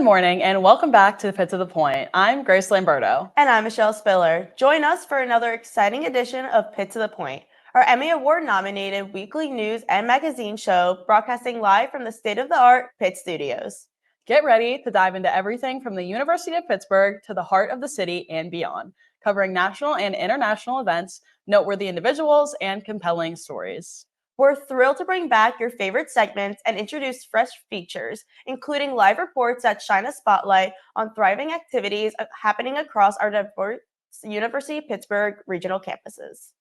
Good morning and welcome back to Pitt to the Point. I'm Grace Lamberto. And I'm Michelle Spiller. Join us for another exciting edition of Pitt to the Point, our Emmy Award-nominated weekly news and magazine show broadcasting live from the state-of-the-art Pitt studios. Get ready to dive into everything from the University of Pittsburgh to the heart of the city and beyond, covering national and international events, noteworthy individuals, and compelling stories. We're thrilled to bring back your favorite segments and introduce fresh features, including live reports that shine a spotlight on thriving activities happening across our diverse University of Pittsburgh regional campuses.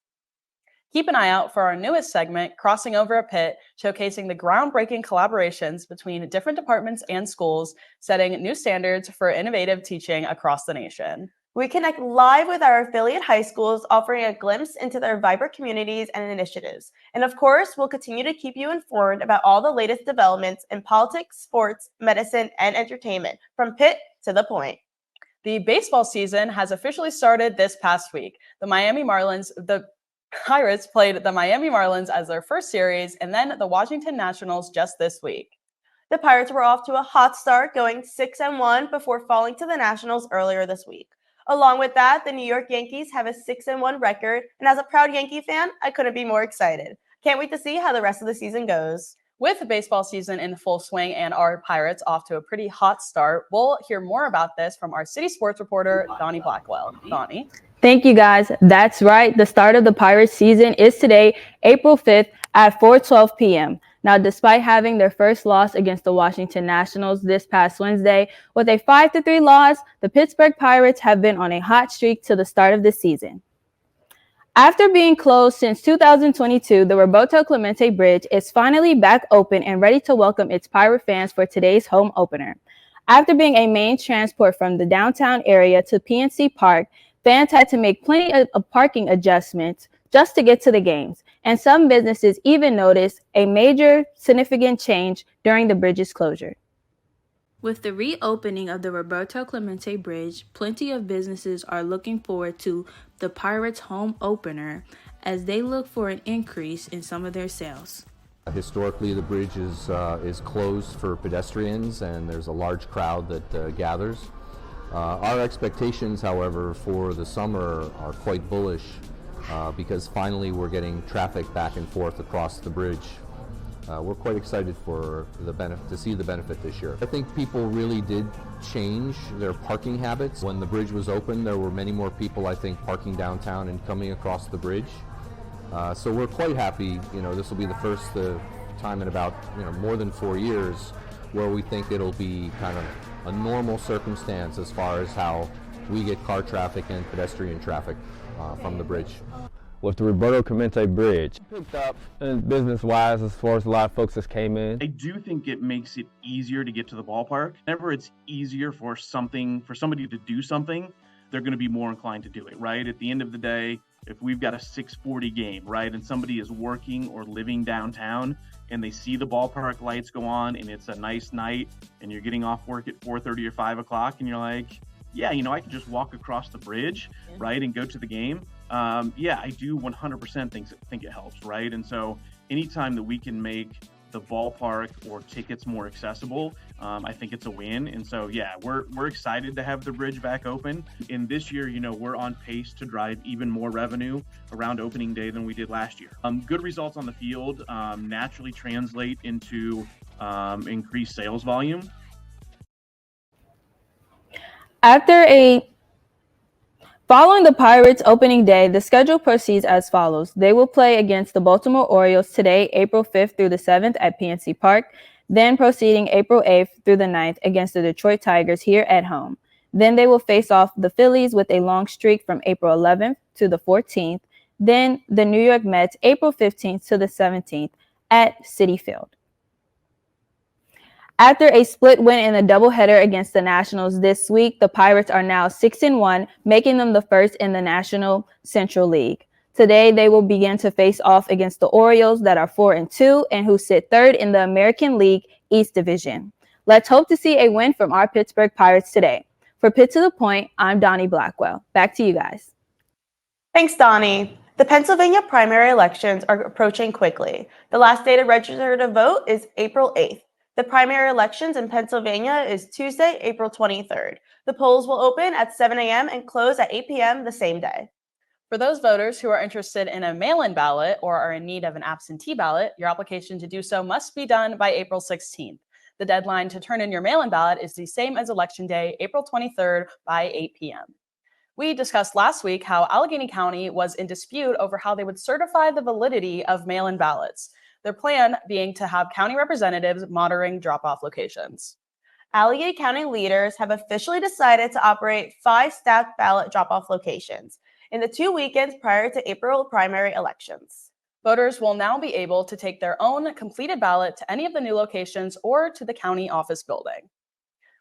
Keep an eye out for our newest segment, Crossing Over a Pitt, showcasing the groundbreaking collaborations between different departments and schools, setting new standards for innovative teaching across the nation. We connect live with our affiliate high schools, offering a glimpse into their vibrant communities and initiatives. And of course, we'll continue to keep you informed about all the latest developments in politics, sports, medicine, and entertainment, from Pitt to the Point. The baseball season has officially started this past week. The Pirates played the Miami Marlins as their first series, and then the Washington Nationals just this week. The Pirates were off to a hot start, going 6-1 before falling to the Nationals earlier this week. Along with that, the New York Yankees have a 6-1 record, and as a proud Yankee fan, I couldn't be more excited. Can't wait to see how the rest of the season goes. With the baseball season in full swing and our Pirates off to a pretty hot start, we'll hear more about this from our city sports reporter, Donnie Blackwell. Donnie. Thank you, guys. That's right. The start of the Pirates season is today, April 5th at 4:12 p.m. Now, despite having their first loss against the Washington Nationals this past Wednesday, with a 5-3 loss, the Pittsburgh Pirates have been on a hot streak to the start of the season. After being closed since 2022, the Roberto Clemente Bridge is finally back open and ready to welcome its Pirate fans for today's home opener. After being a main transport from the downtown area to PNC Park, fans had to make plenty of parking adjustments just to get to the games, and some businesses even noticed a major significant change during the bridge's closure. With the reopening of the Roberto Clemente Bridge, plenty of businesses are looking forward to the Pirates' home opener as they look for an increase in some of their sales. Historically, the bridge is closed for pedestrians, and there's a large crowd that gathers. Our expectations, however, for the summer are quite bullish because finally we're getting traffic back and forth across the bridge. We're quite excited for to see the benefit this year. I think people really did change their parking habits. When the bridge was open, there were many more people, I think, parking downtown and coming across the bridge. So we're quite happy. This will be the first time in about more than 4 years where we think it'll be kind of a normal circumstance as far as how we get car traffic and pedestrian traffic from the bridge. With the Roberto Clemente Bridge, picked up business-wise as far as a lot of folks that came in. I do think it makes it easier to get to the ballpark. Whenever it's easier for somebody to do something, they're going to be more inclined to do it, right? At the end of the day, if we've got a 6:40 game, right, and somebody is working or living downtown and they see the ballpark lights go on and it's a nice night and you're getting off work at 4:30 or 5 o'clock and you're like, yeah, I can just walk across the bridge, right, and go to the game. I do 100% think it helps, right? And so anytime that we can make the ballpark or tickets more accessible, I think it's a win. And so, we're excited to have the bridge back open. And this year, we're on pace to drive even more revenue around opening day than we did last year. Good results on the field naturally translate into increased sales volume. Following the Pirates opening day, the schedule proceeds as follows. They will play against the Baltimore Orioles today, April 5th through the 7th at PNC Park, then proceeding April 8th through the 9th against the Detroit Tigers here at home. Then they will face off the Phillies with a long streak from April 11th to the 14th, then the New York Mets April 15th to the 17th at Citi Field. After a split win in a doubleheader against the Nationals this week, the Pirates are now 6-1, making them the first in the National Central League. Today, they will begin to face off against the Orioles that are 4-2 and who sit third in the American League East Division. Let's hope to see a win from our Pittsburgh Pirates today. For Pitt to the Point, I'm Donnie Blackwell. Back to you guys. Thanks, Donnie. The Pennsylvania primary elections are approaching quickly. The last day to register to vote is April 8th. The primary elections in Pennsylvania is Tuesday, April 23rd. The polls will open at 7 a.m. and close at 8 p.m. the same day. For those voters who are interested in a mail-in ballot or are in need of an absentee ballot, your application to do so must be done by April 16th. The deadline to turn in your mail-in ballot is the same as Election Day, April 23rd by 8 p.m. We discussed last week how Allegheny County was in dispute over how they would certify the validity of mail-in ballots, their plan being to have county representatives monitoring drop-off locations. Allegheny County leaders have officially decided to operate 5 stacked ballot drop-off locations in the 2 weekends prior to April primary elections. Voters will now be able to take their own completed ballot to any of the new locations or to the county office building.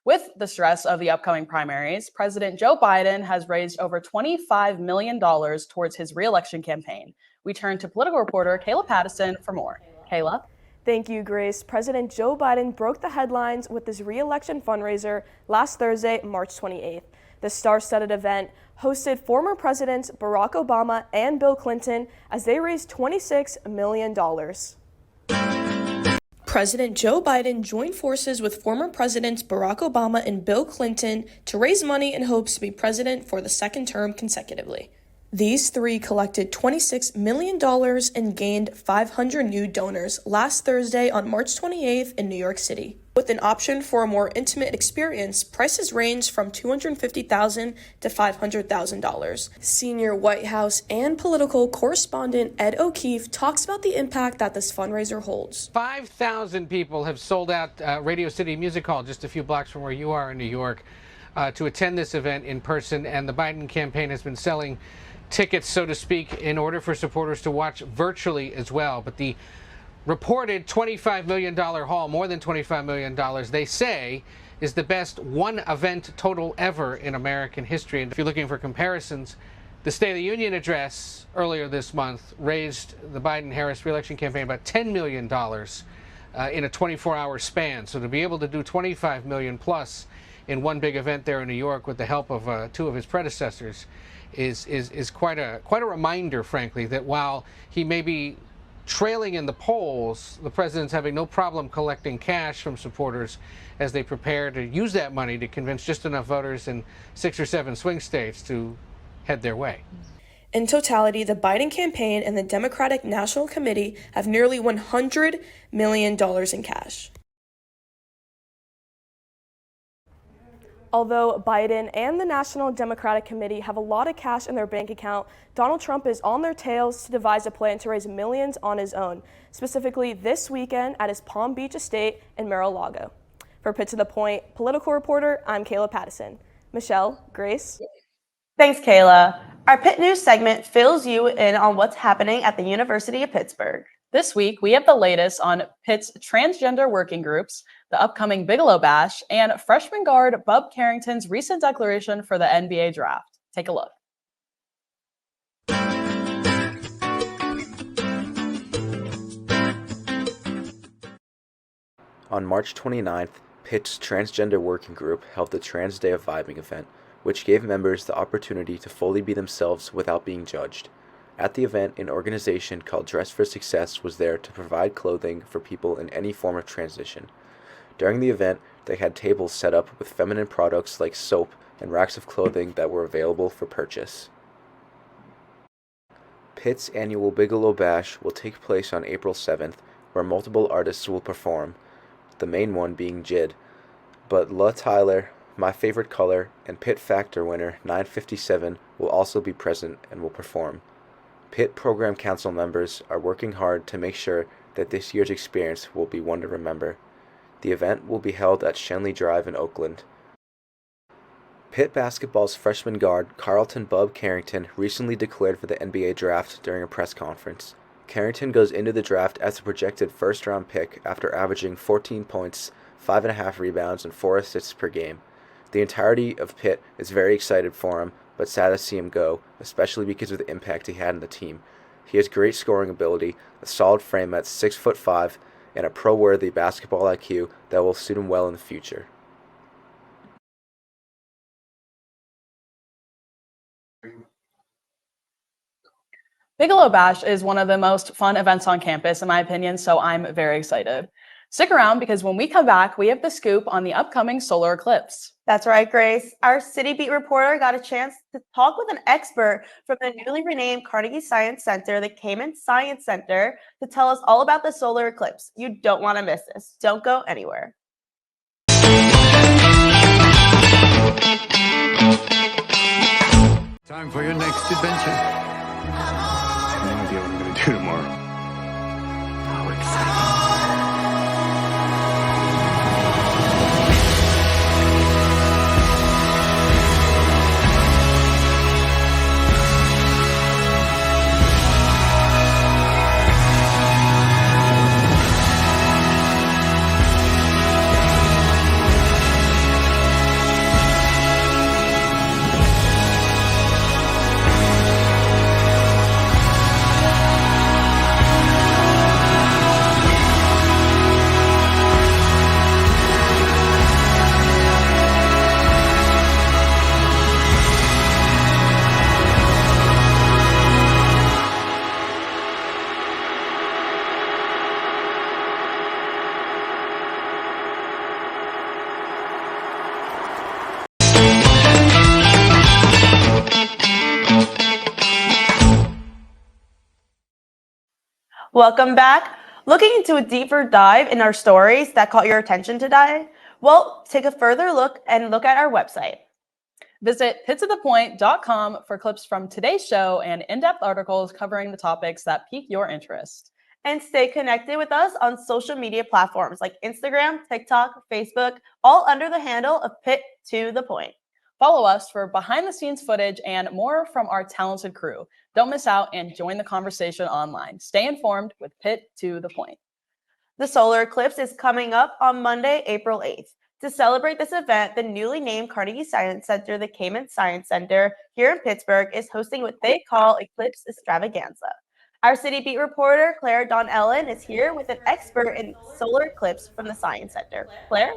With the stress of the upcoming primaries, President Joe Biden has raised over $25 million towards his re-election campaign. We turn to political reporter Kayla Pattison for more. Kayla? Thank you, Grace. President Joe Biden broke the headlines with his re-election fundraiser last Thursday, March 28th. The star-studded event hosted former Presidents Barack Obama and Bill Clinton as they raised $26 million. President Joe Biden joined forces with former Presidents Barack Obama and Bill Clinton to raise money in hopes to be president for the second term consecutively. These three collected $26 million and gained 500 new donors last Thursday on March 28th in New York City. With an option for a more intimate experience, prices range from $250,000 to $500,000. Senior White House and political correspondent Ed O'Keefe talks about the impact that this fundraiser holds. 5,000 people have sold out Radio City Music Hall, just a few blocks from where you are in New York, to attend this event in person, and the Biden campaign has been selling tickets, so to speak, in order for supporters to watch virtually as well. But the reported $25 million haul, more than $25 million, they say, is the best one event total ever in American history. And if you're looking for comparisons, the State of the Union address earlier this month raised the Biden-Harris re-election campaign about $10 million in a 24-hour span. So to be able to do $25 million plus in one big event there in New York with the help of two of his predecessors is quite a reminder, frankly, that while he may be trailing in the polls, the president's having no problem collecting cash from supporters as they prepare to use that money to convince just enough voters in 6 or 7 swing states to head their way. In totality, the Biden campaign and the Democratic National Committee have nearly $100 million in cash. Although Biden and the National Democratic Committee have a lot of cash in their bank account, Donald Trump is on their tails to devise a plan to raise millions on his own, specifically this weekend at his Palm Beach estate in Mar-a-Lago. For Pitt to the Point political reporter, I'm Kayla Pattison. Michelle, Grace? Thanks, Kayla. Our Pitt News segment fills you in on what's happening at the University of Pittsburgh. This week, we have the latest on Pitt's transgender working groups, the upcoming Bigelow Bash, and freshman guard Bub Carrington's recent declaration for the NBA draft. Take a look. On March 29th, Pitt's Transgender Working Group held the Trans Day of Vibing event, which gave members the opportunity to fully be themselves without being judged. At the event, an organization called Dress for Success was there to provide clothing for people in any form of transition. During the event, they had tables set up with feminine products like soap and racks of clothing that were available for purchase. Pitt's annual Bigelow Bash will take place on April 7th, where multiple artists will perform, the main one being Jid. But La Tyler, My Favorite Color, and Pitt Factor winner 957 will also be present and will perform. Pitt Program Council members are working hard to make sure that this year's experience will be one to remember. The event will be held at Shenley Drive in Oakland. Pitt basketball's freshman guard Carlton Bub Carrington recently declared for the NBA draft during a press conference. Carrington goes into the draft as a projected first-round pick after averaging 14 points, 5.5 rebounds, and 4 assists per game. The entirety of Pitt is very excited for him, but sad to see him go, especially because of the impact he had on the team. He has great scoring ability, a solid frame at 6'5", and a pro-worthy basketball IQ that will suit him well in the future. Bigelow Bash is one of the most fun events on campus, in my opinion, so I'm very excited. Stick around because when we come back, we have the scoop on the upcoming solar eclipse. That's right, Grace. Our City Beat reporter got a chance to talk with an expert from the newly renamed Carnegie Science Center, the Cayman Science Center, to tell us all about the solar eclipse. You don't want to miss this. Don't go anywhere. Time for your next adventure. No idea what I'm going to do tomorrow. How exciting. Welcome back. Looking into a deeper dive in our stories that caught your attention today? Well, take a further look and look at our website. Visit pittothepoint.com for clips from today's show and in-depth articles covering the topics that pique your interest. And stay connected with us on social media platforms like Instagram, TikTok, Facebook, all under the handle of Pitt to the Point. Follow us for behind-the-scenes footage and more from our talented crew. Don't miss out and join the conversation online. Stay informed with Pitt to the Point. The solar eclipse is coming up on Monday, April 8th. To celebrate this event, the newly named Carnegie Science Center, the Cayman Science Center here in Pittsburgh, is hosting what they call Eclipse Extravaganza. Our City Beat reporter, Claire Don-Ellen, is here with an expert in solar eclipse from the Science Center. Claire?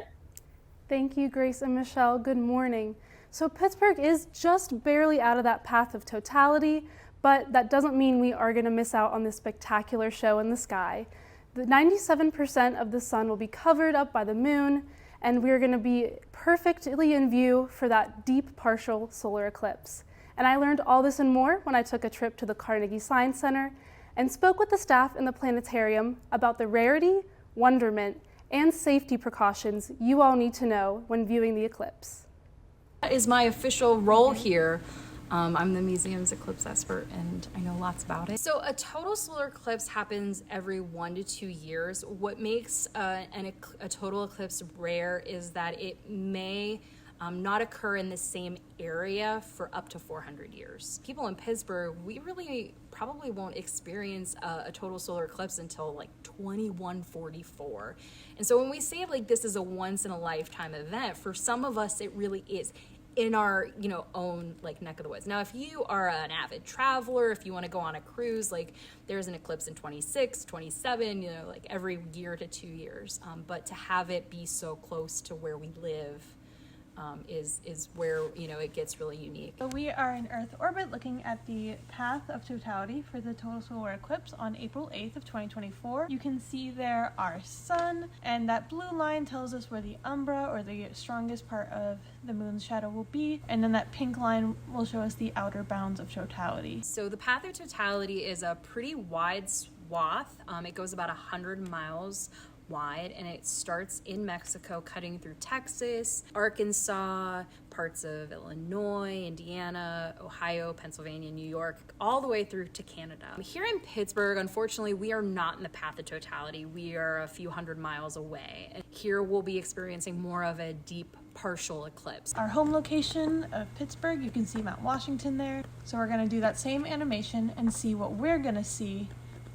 Thank you, Grace and Michelle. Good morning. So Pittsburgh is just barely out of that path of totality, but that doesn't mean we are going to miss out on this spectacular show in the sky. The 97% of the sun will be covered up by the moon, and we're going to be perfectly in view for that deep partial solar eclipse. And I learned all this and more when I took a trip to the Carnegie Science Center and spoke with the staff in the planetarium about the rarity, wonderment, and safety precautions you all need to know when viewing the eclipse. That is my official role here. I'm the museum's eclipse expert and I know lots about it. So a total solar eclipse happens every 1 to 2 years. What makes a total eclipse rare is that it may not occur in the same area for up to 400 years. People in Pittsburgh, we really probably won't experience a total solar eclipse until like 2144. And so when we say like this is a once in a lifetime event, for some of us it really is in our own like neck of the woods. Now if you are an avid traveler, if you want to go on a cruise, like there's an eclipse in 26, 27, like every year to 2 years. But to have it be so close to where we live is where it gets really unique. So we are in Earth orbit looking at the path of totality for the total solar eclipse on April 8th of 2024. You can see there our sun, and that blue line tells us where the umbra or the strongest part of the moon's shadow will be, and then that pink line will show us the outer bounds of totality. So the path of totality is a pretty wide swath. It goes about 100 miles wide, and it starts in Mexico, cutting through Texas, Arkansas, parts of Illinois, Indiana, Ohio, Pennsylvania, New York, all the way through to Canada. Here in Pittsburgh, unfortunately, we are not in the path of totality. We are a few hundred miles away. And here we'll be experiencing more of a deep partial eclipse. Our home location of Pittsburgh, you can see Mount Washington there. So we're going to do that same animation and see what we're going to see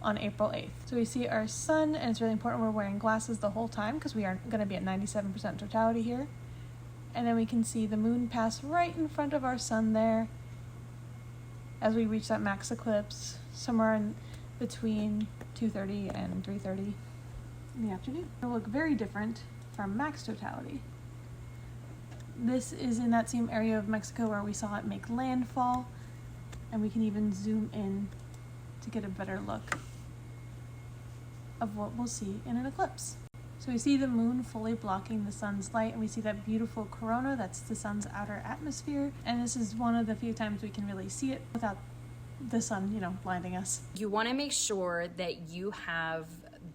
on April 8th. So we see our sun, and it's really important we're wearing glasses the whole time because we are going to be at 97% totality here. And then we can see the moon pass right in front of our sun there as we reach that max eclipse somewhere in between 2:30 and 3:30 in the afternoon. It'll look very different from max totality. This is in that same area of Mexico where we saw it make landfall, and we can even zoom in to get a better look of what we'll see in an eclipse. So we see the moon fully blocking the sun's light, and we see that beautiful corona, that's the sun's outer atmosphere. And this is one of the few times we can really see it without the sun, blinding us. You want to make sure that you have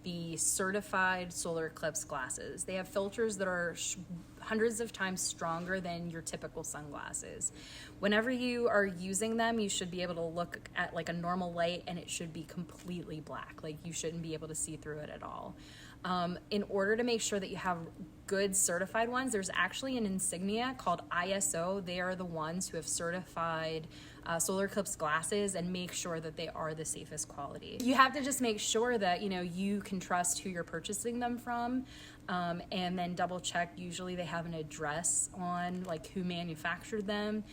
the certified solar eclipse glasses. They have filters that are hundreds of times stronger than your typical sunglasses. Whenever you are using them, you should be able to look at like a normal light and it should be completely black. Like you shouldn't be able to see through it at all. In order to make sure that you have good certified ones, there's actually an insignia called ISO. They are the ones who have certified solar eclipse glasses and make sure that they are the safest quality. You have to just make sure that you can trust who you're purchasing them from, and then double check. Usually they have an address on like who manufactured them.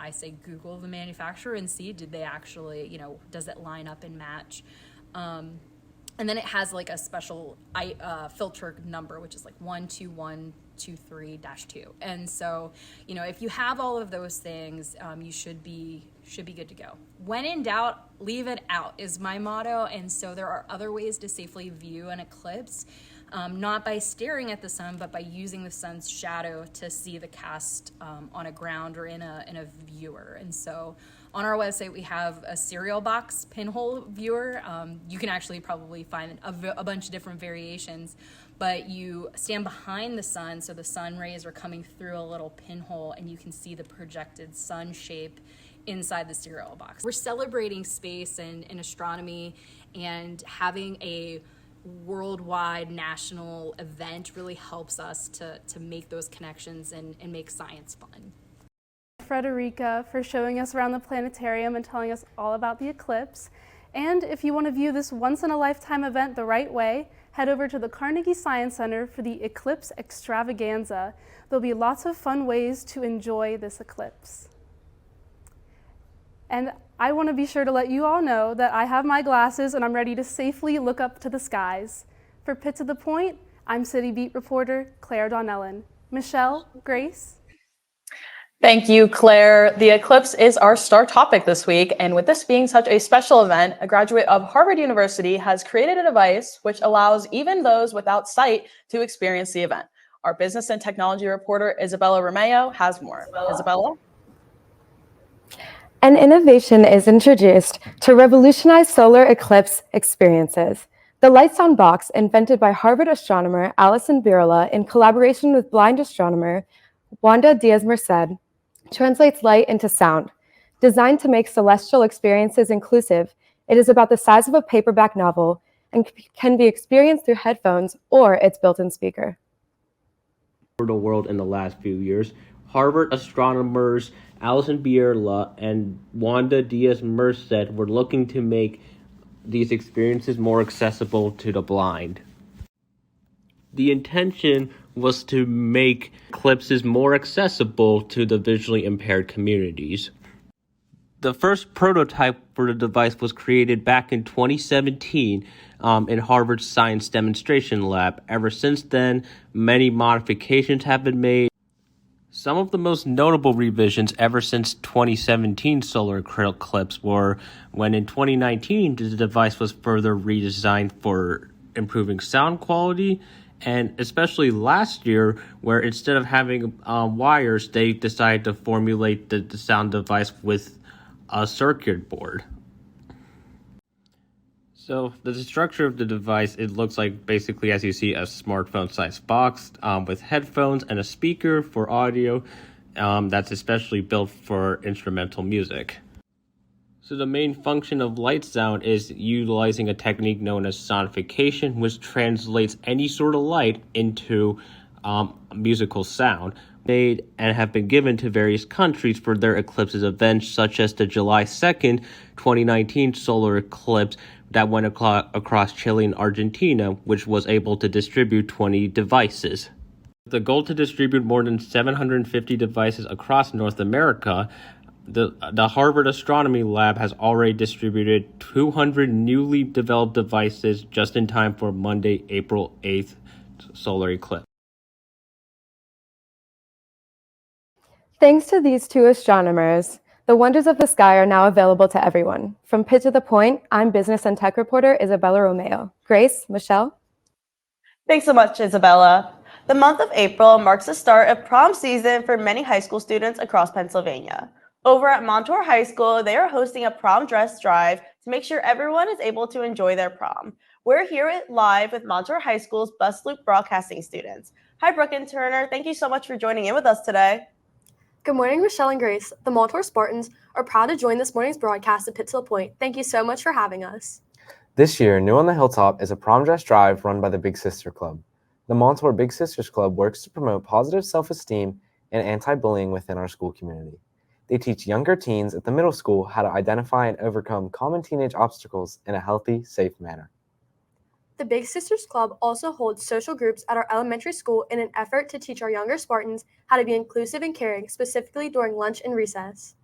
I say Google the manufacturer and see, did they actually, does it line up and match? And then it has like a special filter number, which is like 12123-2. And so, if you have all of those things, you should be good to go. When in doubt, leave it out is my motto. And so there are other ways to safely view an eclipse, not by staring at the sun, but by using the sun's shadow to see the cast on a ground or in a viewer. And so on our website, we have a cereal box pinhole viewer. You can actually probably find a bunch of different variations, but you stand behind the sun, so the sun rays are coming through a little pinhole, and you can see the projected sun shape inside the cereal box. We're celebrating space and astronomy, and having a worldwide national event really helps us to make those connections and make science fun. Frederica for showing us around the planetarium and telling us all about the eclipse. And if you want to view this once-in-a-lifetime event the right way, head over to the Carnegie Science Center for the Eclipse Extravaganza. There'll be lots of fun ways to enjoy this eclipse. And I want to be sure to let you all know that I have my glasses and I'm ready to safely look up to the skies. For Pitt to the Point, I'm City Beat reporter Claire Donnellan. Michelle, Grace? Thank you, Claire. The eclipse is our star topic this week, and with this being such a special event, a graduate of Harvard University has created a device which allows even those without sight to experience the event. Our business and technology reporter, Isabella Romeo, has more. Isabella? An innovation is introduced to revolutionize solar eclipse experiences. The Light Sound Box, invented by Harvard astronomer Alison Birla in collaboration with blind astronomer Wanda Diaz-Merced, translates light into sound. Designed to make celestial experiences inclusive, it is about the size of a paperback novel and can be experienced through headphones or its built-in speaker. The world in the last few years, Harvard astronomers Alison Birla and Wanda Diaz-Merced were looking to make these experiences more accessible to the blind. The intention was to make eclipses more accessible to the visually impaired communities. The first prototype for the device was created back in 2017 in Harvard's Science Demonstration Lab. Ever since then, many modifications have been made. Some of the most notable revisions ever since 2017 solar eclipse were when in 2019 the device was further redesigned for improving sound quality, and especially last year where instead of having wires, they decided to formulate the sound device with a circuit board. So the structure of the device, it looks like basically, as you see, a smartphone-sized box with headphones and a speaker for audio that's especially built for instrumental music. So the main function of light sound is utilizing a technique known as sonification, which translates any sort of light into musical sound. Made and have been given to various countries for their eclipses events, such as the July 2nd, 2019 solar eclipse that went across Chile and Argentina, which was able to distribute 20 devices. The goal to distribute more than 750 devices across North America, the Harvard Astronomy Lab has already distributed 200 newly developed devices just in time for Monday, April 8th solar eclipse. Thanks to these two astronomers, the wonders of the sky are now available to everyone. From Pitt to the Point, I'm business and tech reporter Isabella Romeo. Grace, Michelle? Thanks so much, Isabella. The month of April marks the start of prom season for many high school students across Pennsylvania. Over at Montour High School, they are hosting a prom dress drive to make sure everyone is able to enjoy their prom. We're here live with Montour High School's Bus Loop broadcasting students. Hi, Brooke and Turner. Thank you so much for joining in with us today. Good morning, Michelle and Grace. The Montour Spartans are proud to join this morning's broadcast at Pitt to the Point. Thank you so much for having us. This year, new on the Hilltop is a prom dress drive run by the Big Sister Club. The Montour Big Sisters Club works to promote positive self-esteem and anti-bullying within our school community. They teach younger teens at the middle school how to identify and overcome common teenage obstacles in a healthy, safe manner. The Big Sisters Club also holds social groups at our elementary school in an effort to teach our younger Spartans how to be inclusive and caring, specifically during lunch and recess.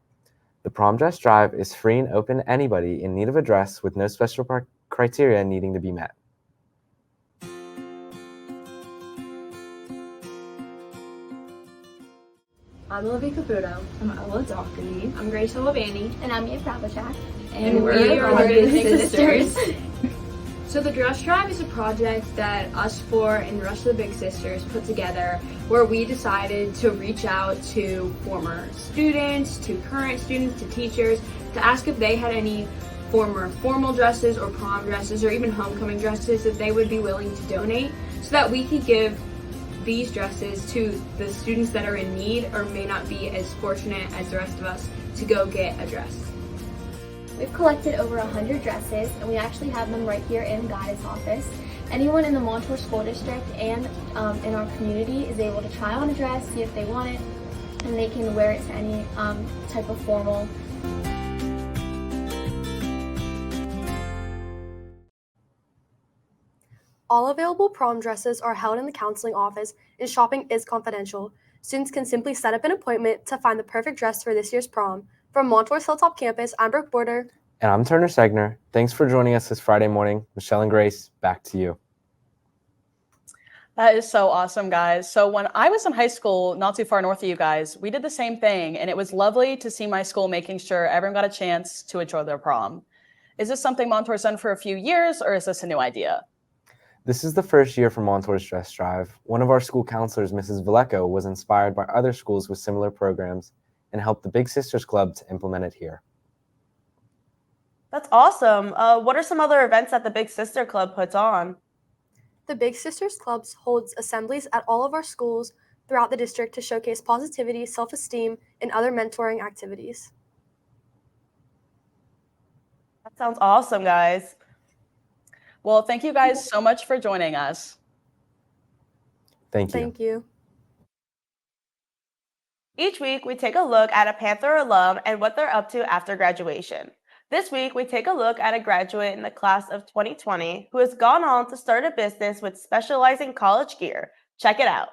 The prom dress drive is free and open to anybody in need of a dress with no special criteria needing to be met. I'm Olivia Caputo. I'm Ella Doherty. I'm Grace Olivani. And I'm Mia Pravacek. And we are the Big Sisters. So the dress drive is a project that us four and the rest of the Big Sisters put together where we decided to reach out to former students, to current students, to teachers, to ask if they had any former formal dresses or prom dresses or even homecoming dresses that they would be willing to donate so that we could give these dresses to the students that are in need or may not be as fortunate as the rest of us to go get a dress. We've collected over 100 dresses, and we actually have them right here in the guidance office. Anyone in the Montour School District and in our community is able to try on a dress, see if they want it, and they can wear it to any type of formal. All available prom dresses are held in the counseling office, and shopping is confidential. Students can simply set up an appointment to find the perfect dress for this year's prom. From Montour's Hilltop campus, I'm Brooke Border. And I'm Turner Segner. Thanks for joining us this Friday morning. Michelle and Grace, back to you. That is so awesome, guys. So when I was in high school, not too far north of you guys, we did the same thing, and it was lovely to see my school making sure everyone got a chance to enjoy their prom. Is this something Montour's done for a few years, or is this a new idea? This is the first year for Montour's Dress Drive. One of our school counselors, Mrs. Valleco, was inspired by other schools with similar programs and helped the Big Sisters Club to implement it here. That's awesome. What are some other events that the Big Sister Club puts on? The Big Sisters Club holds assemblies at all of our schools throughout the district to showcase positivity, self-esteem, and other mentoring activities. That sounds awesome, guys. Well, thank you guys so much for joining us. Thank you. Thank you. Each week, we take a look at a Panther alum and what they're up to after graduation. This week, we take a look at a graduate in the class of 2020 who has gone on to start a business with specializing college gear. Check it out.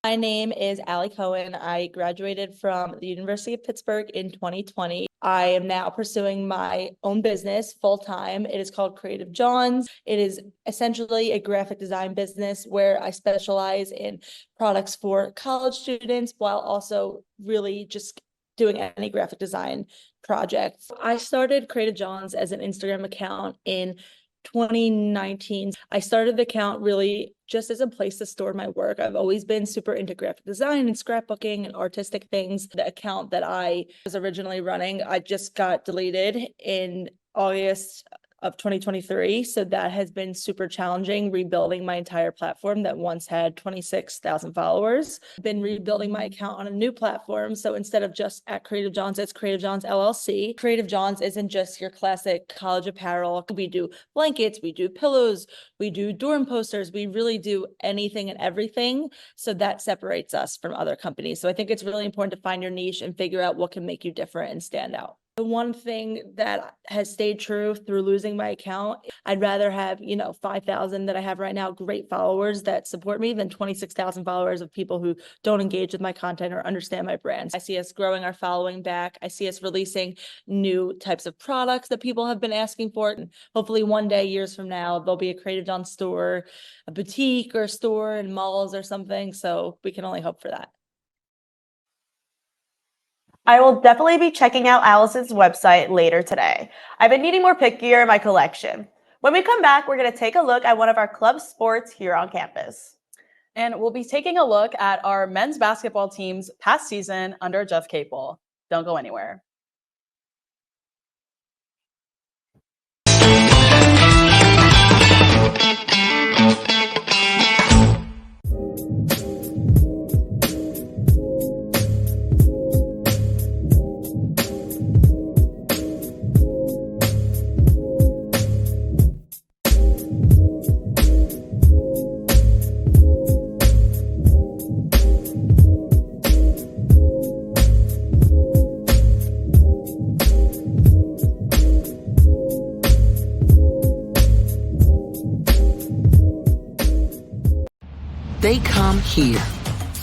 My name is Allie Cohen. I graduated from the University of Pittsburgh in 2020. I am now pursuing my own business full-time. It is called Creative Johns. It is essentially a graphic design business where I specialize in products for college students while also really just doing any graphic design projects. I started Creative Johns as an Instagram account in 2019. I started the account really just as a place to store my work. I've always been super into graphic design and scrapbooking and artistic things. The account that I was originally running, I just got deleted in August of 2023. So that has been super challenging, rebuilding my entire platform that once had 26,000 followers. I've been rebuilding my account on a new platform. So instead of just at Creative Johns, it's Creative Johns LLC. Creative Johns isn't just your classic college apparel. We do blankets, we do pillows, we do dorm posters. We really do anything and everything. So that separates us from other companies. So I think it's really important to find your niche and figure out what can make you different and stand out. The one thing that has stayed true through losing my account, I'd rather have, 5,000 that I have right now, great followers that support me than 26,000 followers of people who don't engage with my content or understand my brand. I see us growing our following back. I see us releasing new types of products that people have been asking for. And hopefully one day, years from now, there'll be a Creative John store, a boutique or a store in malls or something. So we can only hope for that. I will definitely be checking out Allison's website later today. I've been needing more Pitt gear in my collection. When we come back, we're going to take a look at one of our club sports here on campus. And we'll be taking a look at our men's basketball team's past season under Jeff Capel. Don't go anywhere. They come here,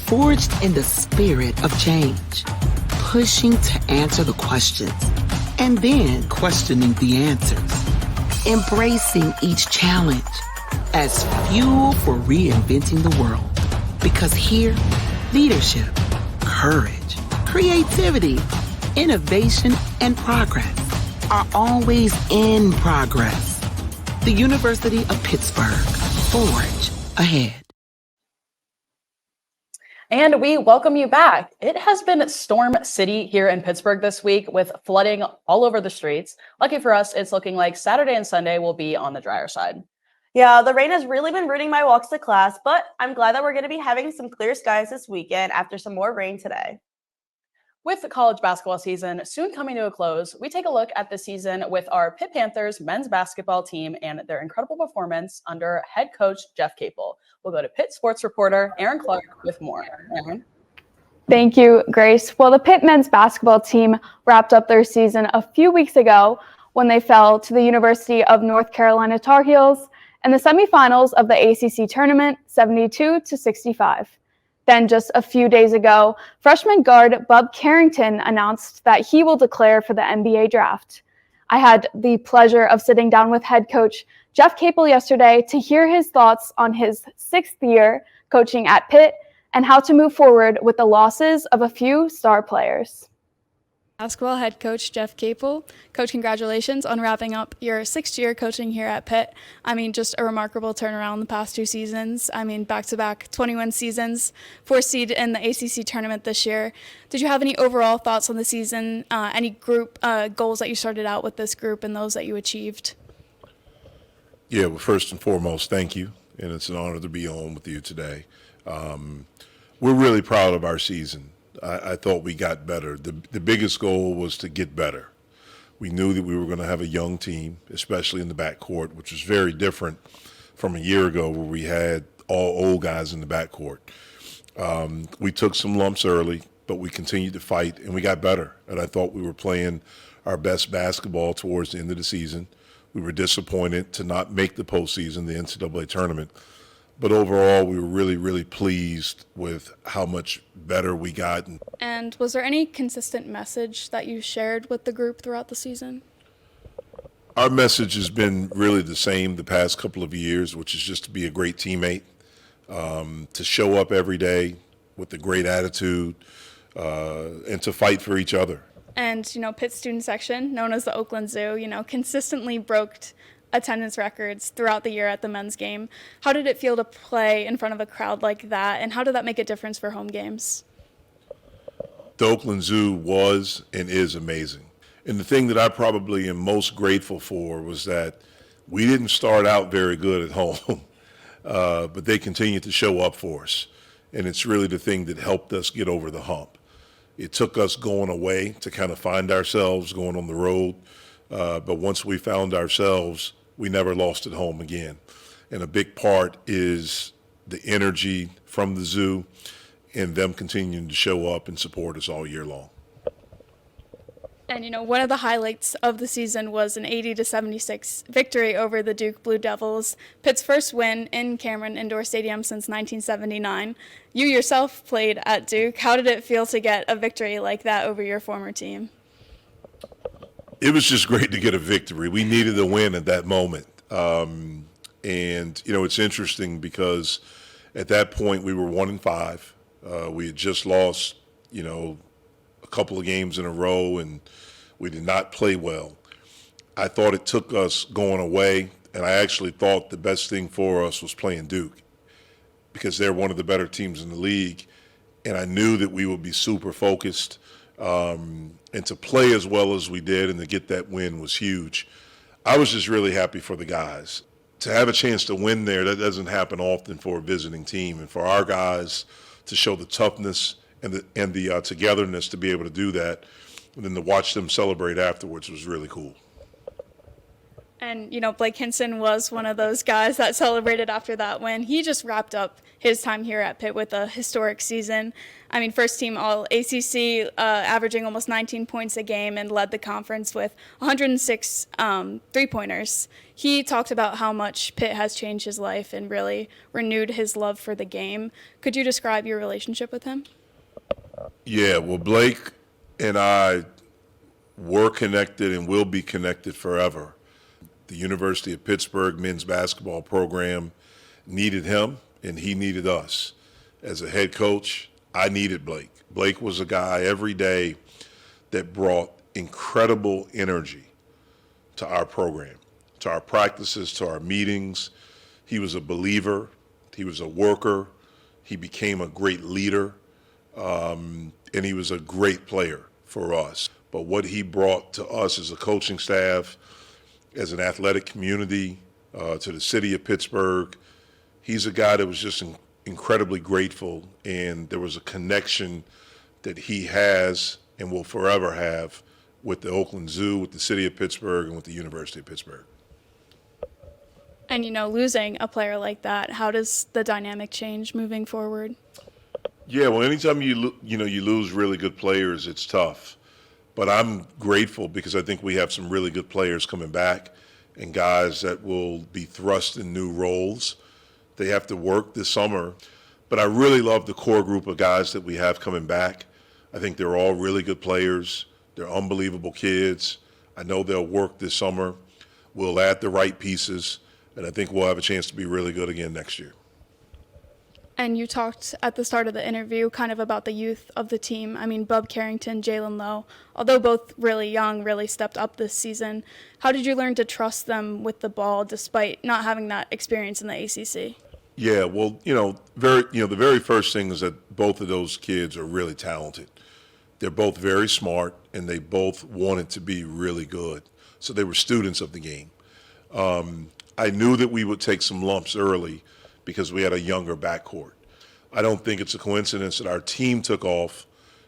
forged in the spirit of change, pushing to answer the questions, and then questioning the answers, embracing each challenge as fuel for reinventing the world. Because here, leadership, courage, creativity, innovation, and progress are always in progress. The University of Pittsburgh, forge ahead. And we welcome you back. It has been Storm City here in Pittsburgh this week with flooding all over the streets. Lucky for us, it's looking like Saturday and Sunday will be on the drier side. Yeah, the rain has really been ruining my walks to class, but I'm glad that we're going to be having some clear skies this weekend after some more rain today. With the college basketball season soon coming to a close, we take a look at the season with our Pitt Panthers men's basketball team and their incredible performance under head coach Jeff Capel. We'll go to Pitt sports reporter Aaron Clark with more. Aaron? Thank you, Grace. Well, the Pitt men's basketball team wrapped up their season a few weeks ago when they fell to the University of North Carolina Tar Heels in the semifinals of the ACC tournament, 72-65. Then just a few days ago, freshman guard Bub Carrington announced that he will declare for the NBA draft. I had the pleasure of sitting down with head coach Jeff Capel yesterday to hear his thoughts on his 6th year coaching at Pitt and how to move forward with the losses of a few star players. Basketball head coach Jeff Capel. Coach, congratulations on wrapping up your 6th year coaching here at Pitt. I mean, just a remarkable turnaround the past 2 seasons. I mean, back-to-back 21 seasons, 4th seed in the ACC tournament this year. Did you have any overall thoughts on the season, any group goals that you started out with this group and those that you achieved? Yeah, well, first and foremost, thank you, and it's an honor to be on with you today. We're really proud of our season. I thought we got better. The biggest goal was to get better. We knew that we were going to have a young team, especially in the backcourt, which was very different from a year ago where we had all old guys in the backcourt. We took some lumps early, but we continued to fight, and we got better. And I thought we were playing our best basketball towards the end of the season. We were disappointed to not make the postseason, the NCAA tournament. But overall, we were really, really pleased with how much better we got. And was there any consistent message that you shared with the group throughout the season? Our message has been really the same the past couple of years, which is just to be a great teammate, to show up every day with a great attitude, and to fight for each other. And, Pitt student section, known as the Oakland Zoo, consistently broke attendance records throughout the year at the men's game. How did it feel to play in front of a crowd like that, and how did that make a difference for home games? The Oakland Zoo was and is amazing. And the thing that I probably am most grateful for was that we didn't start out very good at home, but they continued to show up for us. And it's really the thing that helped us get over the hump. It took us going away to kind of find ourselves, going on the road. But once we found ourselves, we never lost at home again. And a big part is the energy from the zoo and them continuing to show up and support us all year long. And, one of the highlights of the season was an 80-76 victory over the Duke Blue Devils, Pitt's first win in Cameron Indoor Stadium since 1979. You yourself played at Duke. How did it feel to get a victory like that over your former team? It was just great to get a victory. We needed a win at that moment. And, it's interesting because at that point we were 1-5. We had just lost, a couple of games in a row, and we did not play well. I thought it took us going away And I actually thought the best thing for us was playing Duke because they're one of the better teams in the league. And I knew that we would be super focused. And to play as well as we did and to get that win was huge. I was just really happy for the guys. To have a chance to win there, that doesn't happen often for a visiting team. And for our guys to show the toughness and the togetherness to be able to do that, and then to watch them celebrate afterwards was really cool. And, Blake Hinson was one of those guys that celebrated after that win. He just wrapped up his time here at Pitt with a historic season. I mean, first team all ACC, averaging almost 19 points a game and led the conference with 106 three-pointers. He talked about how much Pitt has changed his life and really renewed his love for the game. Could you describe your relationship with him? Yeah, well, Blake and I were connected and will be connected forever. The University of Pittsburgh men's basketball program needed him, and he needed us. As a head coach, I needed Blake. Blake was a guy every day that brought incredible energy to our program, to our practices, to our meetings. He was a believer. He was a worker. He became a great leader, and he was a great player for us. But what he brought to us as a coaching staff, as an athletic community, to the city of Pittsburgh, he's a guy that was just incredibly grateful, and there was a connection that he has and will forever have with the Oakland Zoo, with the city of Pittsburgh, and with the University of Pittsburgh. And, losing a player like that, how does the dynamic change moving forward? Yeah, well, anytime you lose really good players, it's tough. But I'm grateful because I think we have some really good players coming back and guys that will be thrust in new roles. They have to work this summer. But I really love the core group of guys that we have coming back. I think they're all really good players. They're unbelievable kids. I know they'll work this summer. We'll add the right pieces, and I think we'll have a chance to be really good again next year. And you talked at the start of the interview kind of about the youth of the team. I mean, Bub Carrington, Jalen Lowe, although both really young, really stepped up this season. How did you learn to trust them with the ball despite not having that experience in the ACC? Yeah, well, the very first thing is that both of those kids are really talented. They're both very smart, and they both wanted to be really good. So they were students of the game. I knew that we would take some lumps early because we had a younger backcourt. I don't think it's a coincidence that our team took off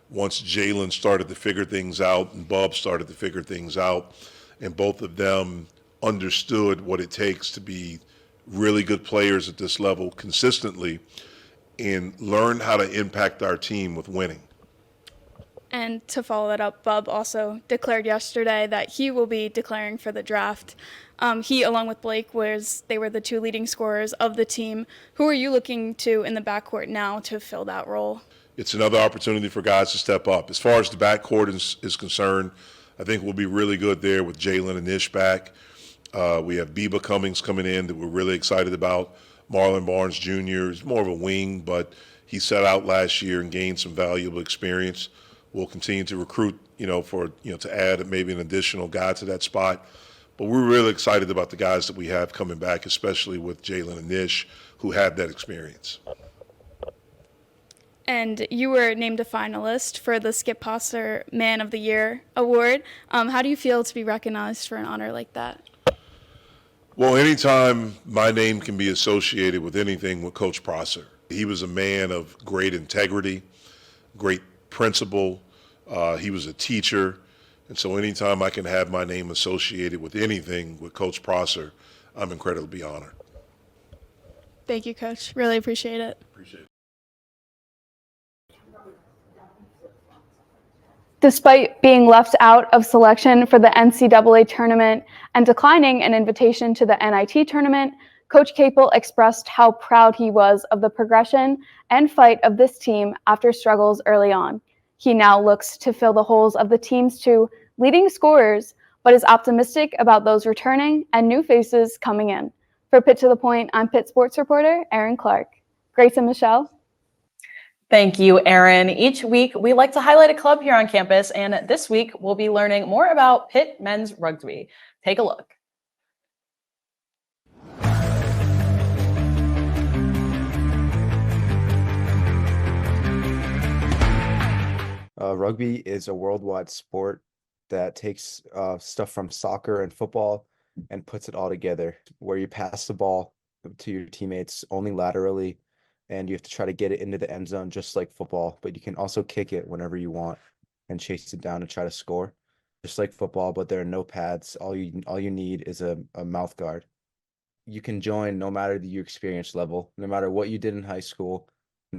once Jalen started to figure things out and Bub started to figure things out, and both of them understood what it takes to be really good players at this level consistently and learned how to impact our team with winning. And to follow that up, Bub also declared yesterday that he will be declaring for the draft. He, along with Blake, they were the two leading scorers of the team. Who are you looking to in the backcourt now to fill that role? It's another opportunity for guys to step up. As far as the backcourt is concerned, I think we'll be really good there with Jalen and Ish back. We have Biba Cummings coming in that we're really excited about. Marlon Barnes Jr. is more of a wing, but he set out last year and gained some valuable experience. We'll continue to recruit, to add maybe an additional guy to that spot. But we're really excited about the guys that we have coming back, especially with Jalen and Nish, who have that experience. And you were named a finalist for the Skip Posser Man of the Year award. How do you feel to be recognized for an honor like that? Well, anytime my name can be associated with anything with Coach Prosser. He was a man of great integrity, great principle. He was a teacher. And so anytime I can have my name associated with anything with Coach Prosser, I'm incredibly honored. Thank you, Coach. Really appreciate it. Appreciate it. Despite being left out of selection for the NCAA tournament and declining an invitation to the NIT tournament, Coach Capel expressed how proud he was of the progression and fight of this team after struggles early on. He now looks to fill the holes of the team's two leading scorers, but is optimistic about those returning and new faces coming in. For Pitt to the Point, I'm Pitt sports reporter Erin Clark. Grace and Michelle. Thank you, Erin. Each week, we like to highlight a club here on campus, and this week, we'll be learning more about Pitt men's rugby. Take a look. Rugby is a worldwide sport that takes stuff from soccer and football and puts it all together, where you pass the ball to your teammates only laterally, and you have to try to get it into the end zone just like football, but you can also kick it whenever you want and chase it down and try to score, just like football, but there are no pads. All you need is a mouth guard. You can join no matter your experience level, no matter what you did in high school,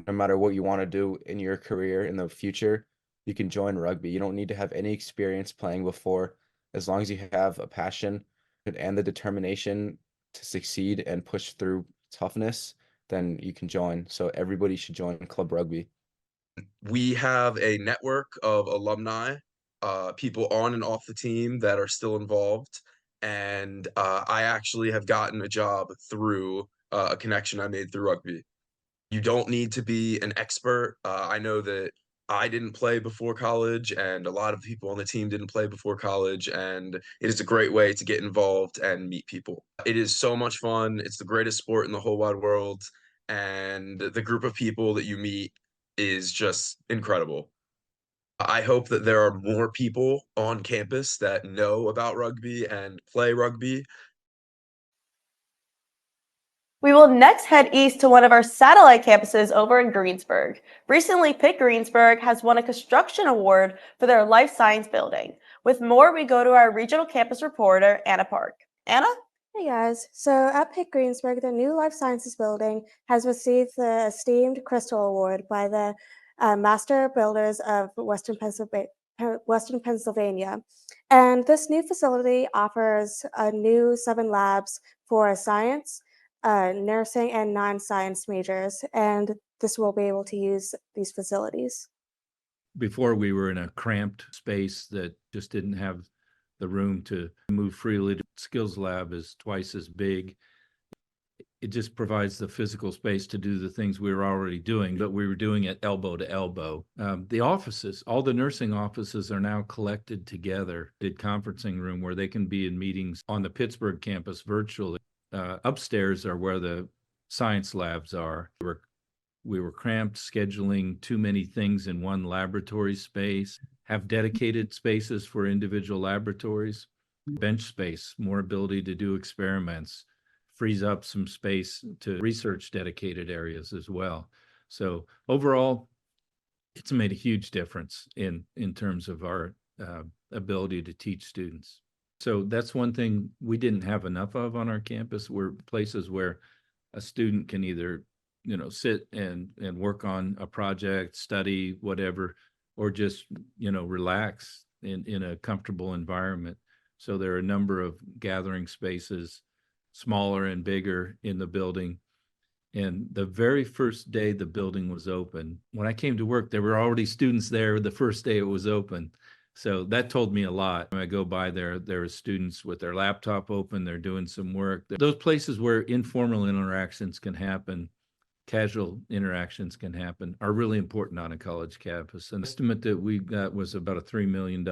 no matter what you want to do in your career in the future, you can join rugby. You don't need to have any experience playing before. As long as you have a passion and the determination to succeed and push through toughness, then you can join. So everybody should join club rugby. We have a network of alumni, people on and off the team that are still involved. And I actually have gotten a job through a connection I made through rugby. You don't need to be an expert. I know that I didn't play before college, and a lot of people on the team didn't play before college, and it is a great way to get involved and meet people. It is so much fun. It's the greatest sport in the whole wide world, and the group of people that you meet is just incredible. I hope that there are more people on campus that know about rugby and play rugby. We will next head east to one of our satellite campuses over in Greensburg. Recently, Pitt Greensburg has won a construction award for their life science building. With more, we go to our regional campus reporter, Anna Park. Anna? Hey guys, so at Pitt Greensburg, the new Life Sciences building has received the esteemed Crystal Award by the Master Builders of Western Pennsylvania. And this new facility offers a new 7 labs for science, nursing, and non-science majors, and this will be able to use these facilities. Before, we were in a cramped space that just didn't have the room to move freely. The skills lab is twice as big. It just provides the physical space to do the things we were already doing, but we were doing it elbow to elbow. The offices, all the nursing offices are now collected together. Did conferencing room where they can be in meetings on the Pittsburgh campus virtually. Upstairs are where the science labs are. We were cramped, scheduling too many things in one laboratory space, have dedicated spaces for individual laboratories, bench space, more ability to do experiments, frees up some space to research dedicated areas as well. So overall, it's made a huge difference in terms of our ability to teach students. So that's one thing we didn't have enough of on our campus, were places where a student can either, sit and work on a project, study, whatever, or just, relax in a comfortable environment. So there are a number of gathering spaces, smaller and bigger, in the building. And the very first day the building was open, when I came to work, there were already students there the first day it was open. So that told me a lot. When I go by there are students with their laptop open, they're doing some work. Those places where informal interactions can happen, casual interactions can happen, are really important on a college campus. And the estimate that we got was about a $3 million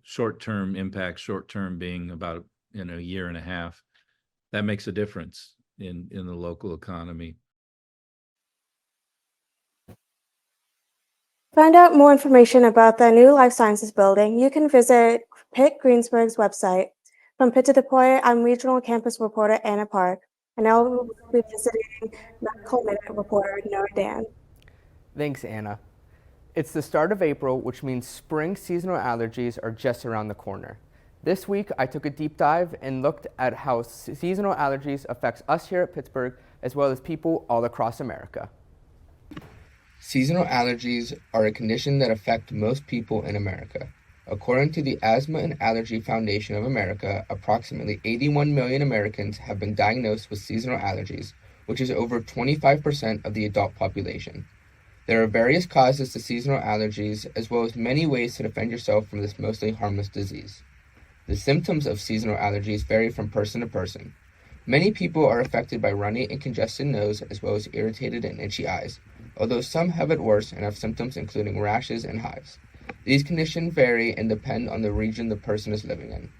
short-term impact, short-term being about a year and a half. That makes a difference in the local economy. To find out more information about the new Life Sciences building, you can visit Pitt Greensburg's website. From Pitt to the Point, I'm regional campus reporter Anna Park, and I will be visiting medical minute reporter Noah Dan. Thanks, Anna. It's the start of April, which means spring seasonal allergies are just around the corner. This week, I took a deep dive and looked at how seasonal allergies affects us here at Pittsburgh, as well as people all across America. Seasonal allergies are a condition that affect most people in America. According to the Asthma and Allergy Foundation of America, approximately 81 million Americans have been diagnosed with seasonal allergies, which is over 25% of the adult population. There are various causes to seasonal allergies, as well as many ways to defend yourself from this mostly harmless disease. The symptoms of seasonal allergies vary from person to person. Many people are affected by runny and congested nose, as well as irritated and itchy eyes, although some have it worse and have symptoms including rashes and hives. These conditions vary and depend on the region the person is living in.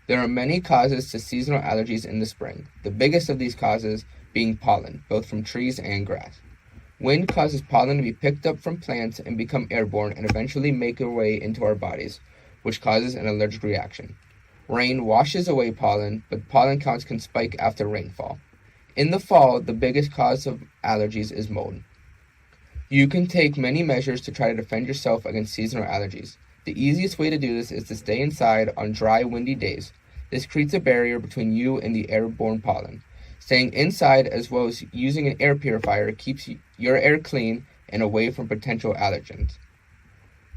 There are many causes to seasonal allergies in the spring, the biggest of these causes being pollen, both from trees and grass. Wind causes pollen to be picked up from plants and become airborne and eventually make their way into our bodies, which causes an allergic reaction. Rain washes away pollen, but pollen counts can spike after rainfall. In the fall, the biggest cause of allergies is mold. You can take many measures to try to defend yourself against seasonal allergies. The easiest way to do this is to stay inside on dry, windy days. This creates a barrier between you and the airborne pollen. Staying inside as well as using an air purifier keeps your air clean and away from potential allergens.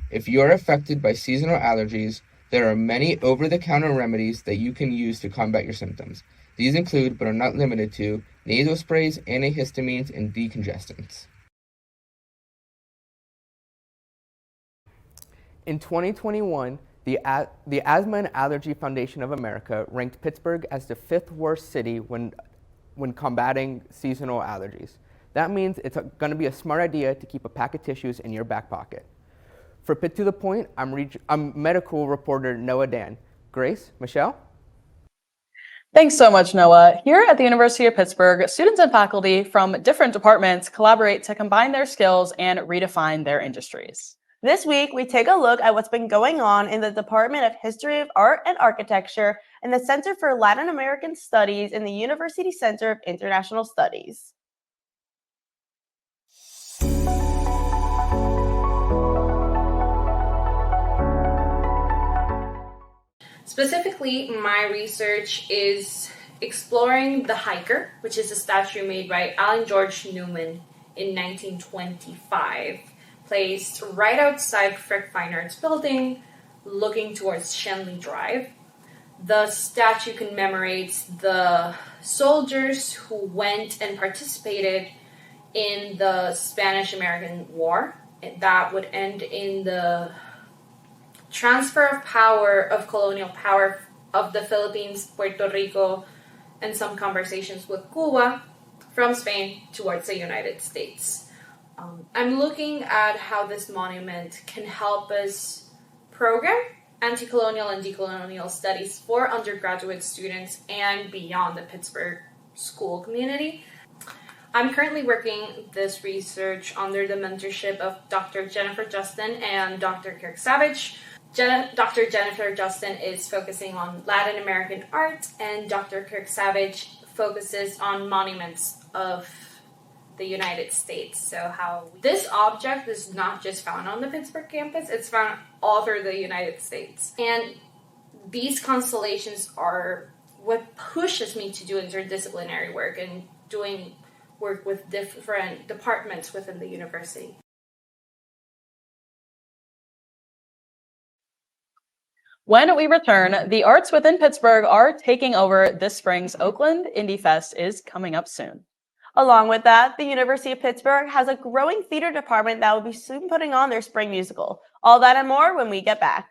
If you are affected by seasonal allergies, there are many over-the-counter remedies that you can use to combat your symptoms. These include, but are not limited to, nasal sprays, antihistamines, and decongestants. In 2021, the Asthma and Allergy Foundation of America ranked Pittsburgh as the 5th worst city when combating seasonal allergies. That means it's going to be a smart idea to keep a pack of tissues in your back pocket. For Pitt to the Point, I'm medical reporter Noah Dan. Grace, Michelle? Thanks so much, Noah. Here at the University of Pittsburgh, students and faculty from different departments collaborate to combine their skills and redefine their industries. This week, we take a look at what's been going on in the Department of History of Art and Architecture and the Center for Latin American Studies in the University Center of International Studies. Specifically, my research is exploring the Hiker, which is a statue made by Alan George Newman in 1925, placed right outside Frick Fine Arts Building, looking towards Shenley Drive. The statue commemorates the soldiers who went and participated in the Spanish-American War. That would end in the transfer of power, of colonial power of the Philippines, Puerto Rico, and some conversations with Cuba from Spain towards the United States. I'm looking at how this monument can help us program anti-colonial and decolonial studies for undergraduate students and beyond the Pittsburgh school community. I'm currently working this research under the mentorship of Dr. Jennifer Justin and Dr. Kirk Savage. Dr. Jennifer Justin is focusing on Latin American art, and Dr. Kirk Savage focuses on monuments of the United States. So how this object is not just found on the Pittsburgh campus, it's found all through the United States. And these constellations are what pushes me to do interdisciplinary work and doing work with different departments within the university. When we return, the arts within Pittsburgh are taking over this spring's Oakland Indie Fest is coming up soon. Along with that, the University of Pittsburgh has a growing theater department that will be soon putting on their spring musical. All that and more when we get back.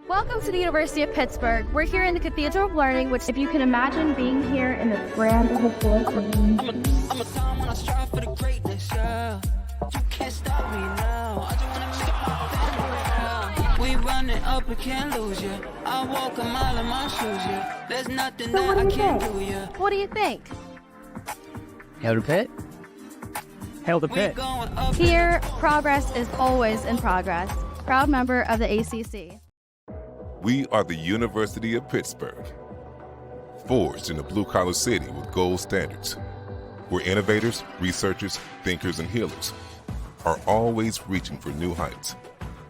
Welcome to the University of Pittsburgh. We're here in the Cathedral of Learning, which, if you can imagine being here in the grand historic building. I'm a time when I strive for the greatness, yeah. You can't stop me now. I just wanna stop my family. We running up, we can't lose you. I walk a mile in my shoes, yeah. There's nothing So that what I do you can't think? do, yeah. What do you think? Hail to Pitt. Hail to Pitt. Here, progress is always in progress. Proud member of the ACC. We are the University of Pittsburgh, forged in a blue-collar city with gold standards, where innovators, researchers, thinkers, and healers are always reaching for new heights.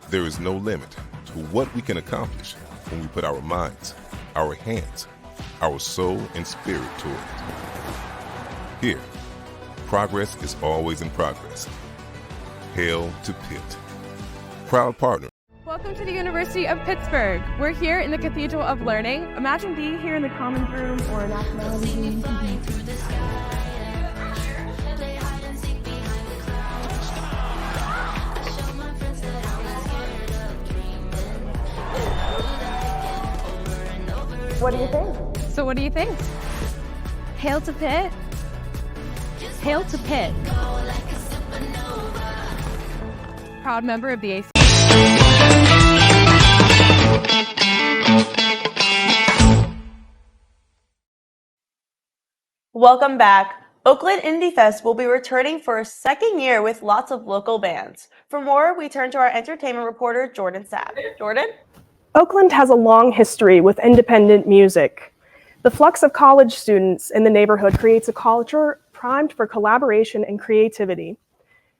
There is no limit to what we can accomplish when we put our minds, our hands, our soul, and spirit toward it. Here, progress is always in progress. Hail to Pitt. Proud partner. Welcome to the University of Pittsburgh. We're here in the Cathedral of Learning. Imagine being here in the Commons Room or Nationality Room. What do you think? So what do you think? Hail to Pitt. Hail to Pitt. Proud member of the ACC. Welcome back. Oakland Indie Fest will be returning for a second year with lots of local bands. For more, we turn to our entertainment reporter, Jordan Sapp. Jordan? Oakland has a long history with independent music. The flux of college students in the neighborhood creates a culture primed for collaboration and creativity.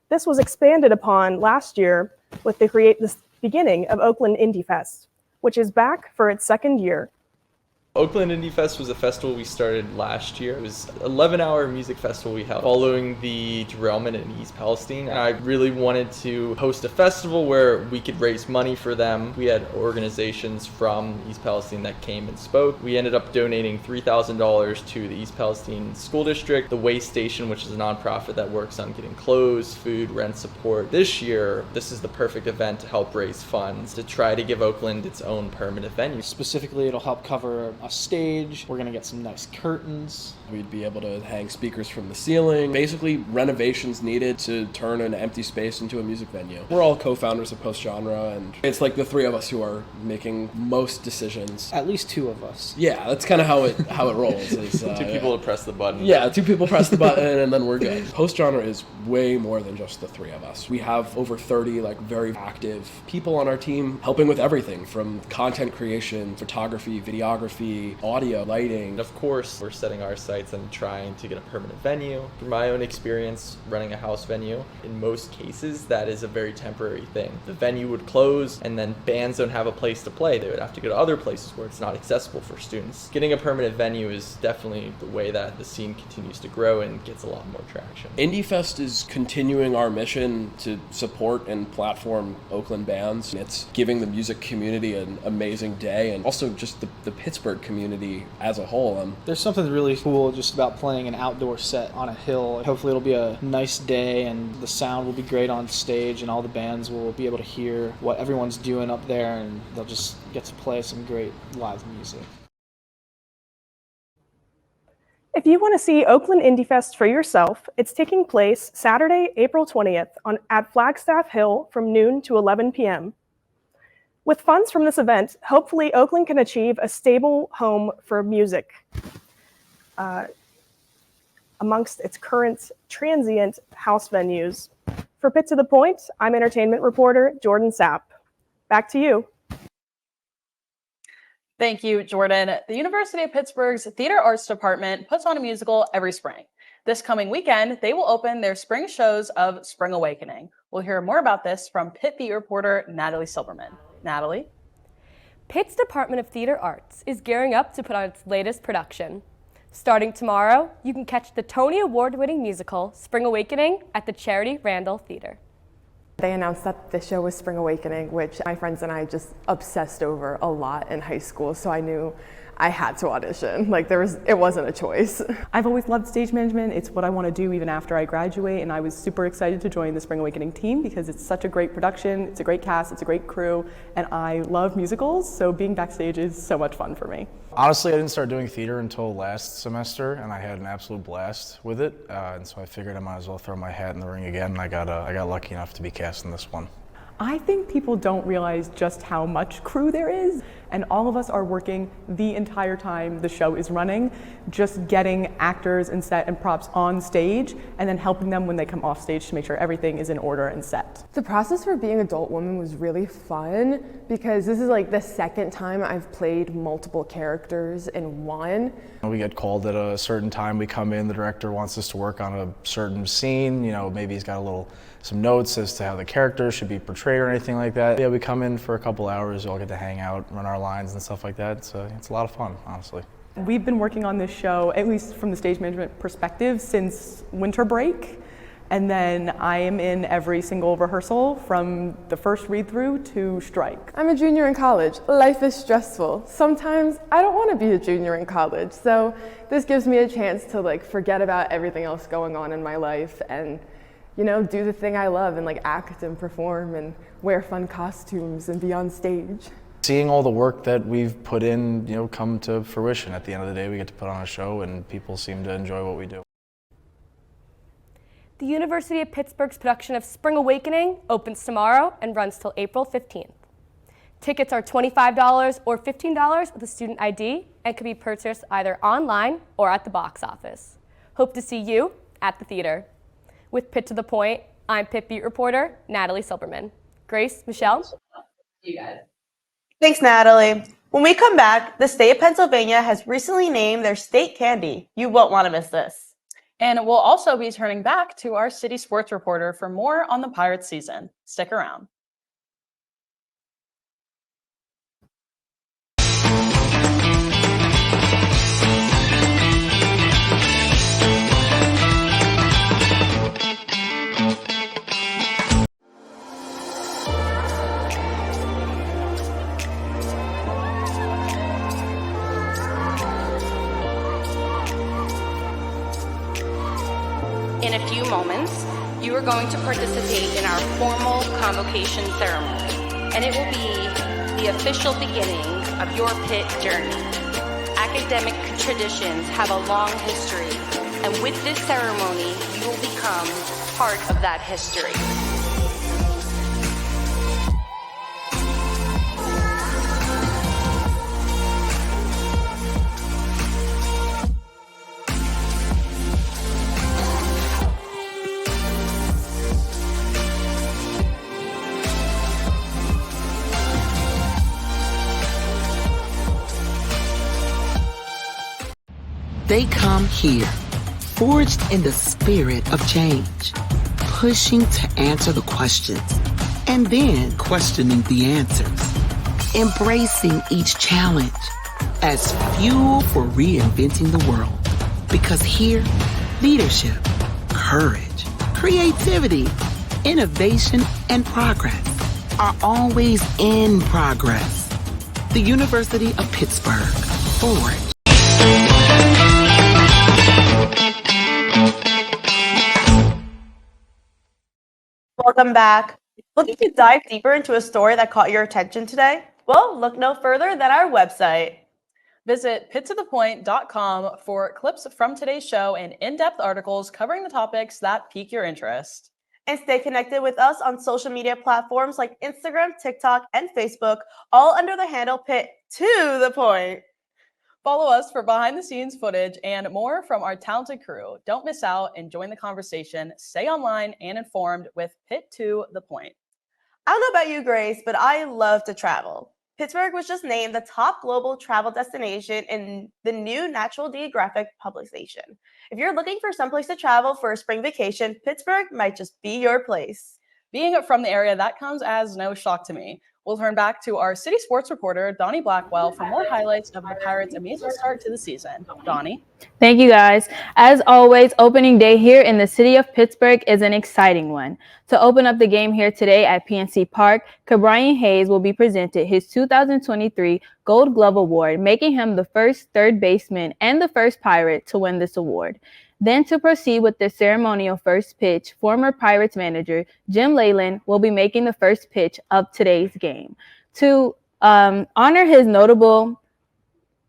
This was expanded upon last year with the beginning of Oakland Indie Fest, which is back for its second year. Oakland Indie Fest was a festival we started last year. It was an 11-hour music festival we held following the derailment in East Palestine. And I really wanted to host a festival where we could raise money for them. We had organizations from East Palestine that came and spoke. We ended up donating $3,000 to the East Palestine School District, the Way Station, which is a nonprofit that works on getting clothes, food, rent support. This year, this is the perfect event to help raise funds to try to give Oakland its own permanent venue. Specifically, it'll help cover a stage. We're gonna get some nice curtains. We'd be able to hang speakers from the ceiling. Basically, renovations needed to turn an empty space into a music venue. We're all co-founders of Post Genre, and it's like the three of us who are making most decisions. At least two of us. Yeah, that's kind of how it rolls. Is, two people to press the button. Yeah, two people press the button, and then we're good. Post Genre is way more than just the three of us. We have over 30 very active people on our team helping with everything from content creation, photography, videography, audio, lighting. Of course, we're setting our sights and trying to get a permanent venue. From my own experience running a house venue, in most cases, that is a very temporary thing. The venue would close and then bands don't have a place to play. They would have to go to other places where it's not accessible for students. Getting a permanent venue is definitely the way that the scene continues to grow and gets a lot more traction. Indie Fest is continuing our mission to support and platform Oakland bands. It's giving the music community an amazing day, and also just the Pittsburgh community as a whole. There's something really cool just about playing an outdoor set on a hill. Hopefully it'll be a nice day and the sound will be great on stage and all the bands will be able to hear what everyone's doing up there, and they'll just get to play some great live music. If you want to see Oakland Indie Fest for yourself, it's taking place Saturday, April 20th at Flagstaff Hill from noon to 11 p.m. With funds from this event, hopefully Oakland can achieve a stable home for music amongst its current transient house venues. For Pitt to the Point, I'm entertainment reporter Jordan Sapp. Back to you. Thank you, Jordan. The University of Pittsburgh's Theater Arts Department puts on a musical every spring. This coming weekend, they will open their spring shows of Spring Awakening. We'll hear more about this from Pitt Beat reporter Natalie Silverman. Natalie? Pitt's Department of Theater Arts is gearing up to put on its latest production. Starting tomorrow, you can catch the Tony Award-winning musical Spring Awakening at the Charity Randall Theater. They announced that the show was Spring Awakening, which my friends and I just obsessed over a lot in high school, so I knew I had to audition. It wasn't a choice. I've always loved stage management. It's what I want to do even after I graduate, and I was super excited to join the Spring Awakening team because it's such a great production, it's a great cast, it's a great crew, and I love musicals, so being backstage is so much fun for me. Honestly, I didn't start doing theater until last semester, and I had an absolute blast with it, and so I figured I might as well throw my hat in the ring again, and I got lucky enough to be cast in this one. I think people don't realize just how much crew there is, and all of us are working the entire time the show is running, just getting actors and set and props on stage, and then helping them when they come off stage to make sure everything is in order and set. The process for being Adult Woman was really fun because this is the second time I've played multiple characters in one. We get called at a certain time, we come in, the director wants us to work on a certain scene, maybe he's got some notes as to how the character should be portrayed or anything like that. Yeah, we come in for a couple hours, we all get to hang out, run our lines and stuff like that. So it's a lot of fun, honestly. We've been working on this show, at least from the stage management perspective, since winter break. And then I am in every single rehearsal from the first read through to strike. I'm a junior in college. Life is stressful. Sometimes I don't want to be a junior in college. So this gives me a chance to forget about everything else going on in my life and do the thing I love and act and perform and wear fun costumes and be on stage. Seeing all the work that we've put in, come to fruition. At the end of the day, we get to put on a show and people seem to enjoy what we do. The University of Pittsburgh's production of Spring Awakening opens tomorrow and runs till April 15th. Tickets are $25 or $15 with a student ID and can be purchased either online or at the box office. Hope to see you at the theater. With Pitt to the Point, I'm Pitt Beat reporter Natalie Silberman. Grace, Michelle? You guys. Thanks, Natalie. When we come back, the state of Pennsylvania has recently named their state candy. You won't want to miss this. And we'll also be turning back to our city sports reporter for more on the Pirates season. Stick around. In a few moments, you are going to participate in our formal convocation ceremony, and it will be the official beginning of your Pitt journey. Academic traditions have a long history, and with this ceremony, you will become part of that history. They come here, forged in the spirit of change, pushing to answer the questions, and then questioning the answers, embracing each challenge as fuel for reinventing the world. Because here, leadership, courage, creativity, innovation, and progress are always in progress. The University of Pittsburgh, forged. Welcome back. Looking to dive deeper into a story that caught your attention today? Well, look no further than our website. Visit pittothepoint.com for clips from today's show and in-depth articles covering the topics that pique your interest. And stay connected with us on social media platforms like Instagram, TikTok, and Facebook, all under the handle Pitt to the Point. Follow us for behind-the-scenes footage and more from our talented crew. Don't miss out and join the conversation. Stay online and informed with Pitt to the Point. I don't know about you, Grace, but I love to travel. Pittsburgh was just named the top global travel destination in the new National Geographic publication. If you're looking for someplace to travel for a spring vacation, Pittsburgh might just be your place. Being from the area, that comes as no shock to me. We'll turn back to our city sports reporter, Donnie Blackwell, for more highlights of the Pirates' amazing start to the season. Donnie? Thank you, guys. As always, opening day here in the city of Pittsburgh is an exciting one. To open up the game here today at PNC Park, Cabrian Hayes will be presented his 2023 Gold Glove Award, making him the first third baseman and the first Pirate to win this award. Then to proceed with the ceremonial first pitch, former Pirates manager Jim Leyland will be making the first pitch of today's game. To honor his notable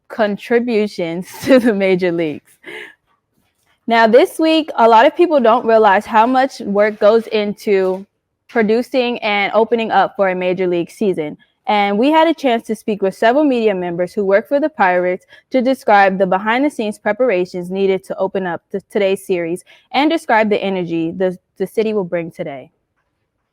contributions to the major leagues. Now, this week, a lot of people don't realize how much work goes into producing and opening up for a major league season. And we had a chance to speak with several media members who work for the Pirates to describe the behind-the-scenes preparations needed to open up today's series and describe the energy the city will bring today.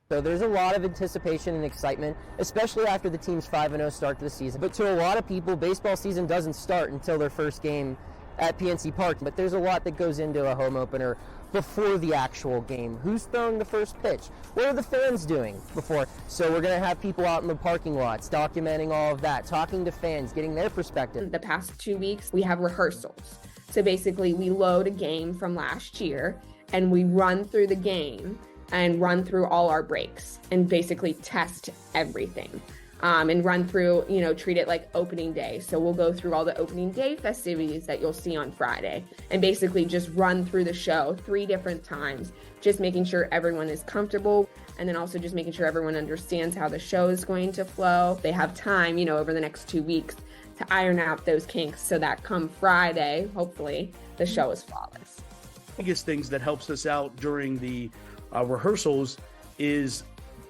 So there's a lot of anticipation and excitement, especially after the team's 5-0 start to the season. But to a lot of people, baseball season doesn't start until their first game at PNC Park. But there's a lot that goes into a home opener before the actual game. Who's throwing the first pitch? What are the fans doing before? So we're going to have people out in the parking lots documenting all of that, talking to fans, getting their perspective. The past 2 weeks, we have rehearsals. So basically, we load a game from last year, and we run through the game and run through all our breaks and basically test everything. And run through, treat it like opening day. So we'll go through all the opening day festivities that you'll see on Friday and basically just run through the show 3 different times, just making sure everyone is comfortable and then also just making sure everyone understands how the show is going to flow. They have time, over the next 2 weeks to iron out those kinks so that come Friday, hopefully, the show is flawless. Biggest things that helps us out during the rehearsals is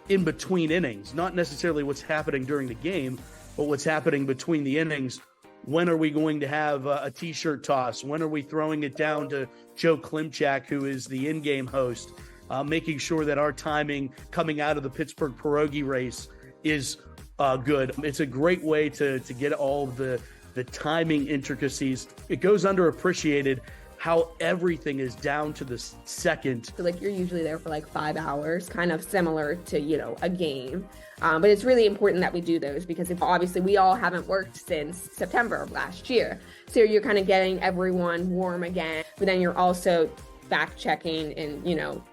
in between innings, not necessarily what's happening during the game, but what's happening between the innings. When are we going to have a t-shirt toss? When are we throwing it down to Joe Klimchak, who is the in-game host, making sure that our timing coming out of the Pittsburgh pierogi race is good. It's a great way to get all the timing intricacies. It goes underappreciated how everything is down to the second. So like you're usually there for like 5 hours, kind of similar to, you know, a game. But it's really important that we do those because obviously we all haven't worked since September of last year. So you're kind of getting everyone warm again, but then you're also fact checking and, you know,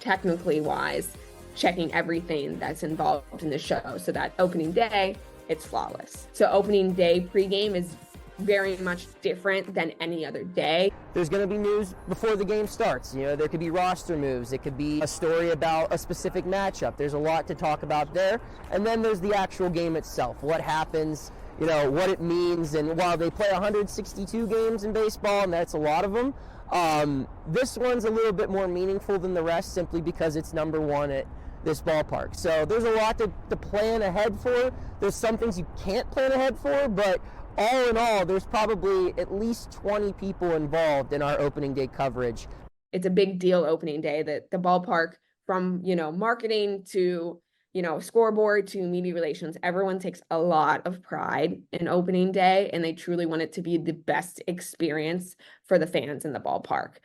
technically wise, checking everything that's involved in the show so that opening day, it's flawless. So opening day pregame is very much different than any other day. There's going to be news before the game starts. You know, there could be roster moves. It could be a story about a specific matchup. There's a lot to talk about there. And then there's the actual game itself. What happens, you know, what it means. And while they play 162 games in baseball, and that's a lot of them, this one's a little bit more meaningful than the rest simply because it's number one at this ballpark. So there's a lot to plan ahead for. There's some things you can't plan ahead for, but all in all, there's probably at least 20 people involved in our opening day coverage. It's a big deal opening day that the ballpark, from, you know, marketing to, you know, scoreboard to media relations, everyone takes a lot of pride in opening day and they truly want it to be the best experience for the fans in the ballpark.